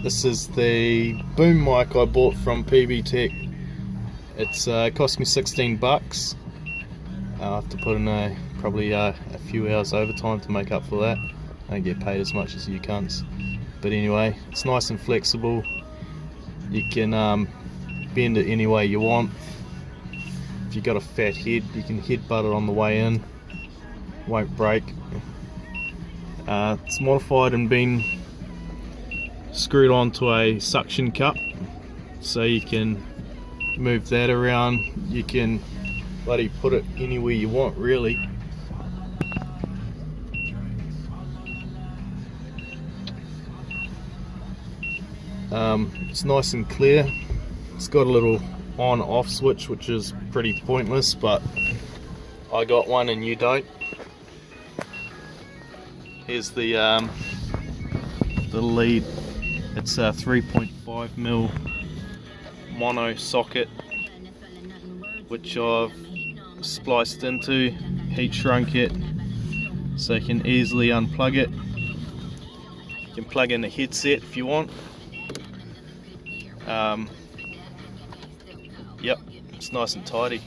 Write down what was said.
This is the boom mic I bought from PB Tech. It's cost me 16 bucks. I'll have to put in probably a few hours overtime to make up for that. I don't get paid as much as you cunts. But anyway, it's nice and flexible. You can bend it any way you want. If you've got a fat head, you can headbutt it on the way in. Won't break. It's modified and been screwed onto a suction cup, so you can move that around. You can bloody put it anywhere you want, really. It's nice and clear. It's got a little on-off switch, which is pretty pointless, but I got one and you don't. Here's the lead. It's a 3.5mm mono socket, which I've spliced into, heat shrunk it, so you can easily unplug it. You can plug in a headset if you want. Yep, it's nice and tidy.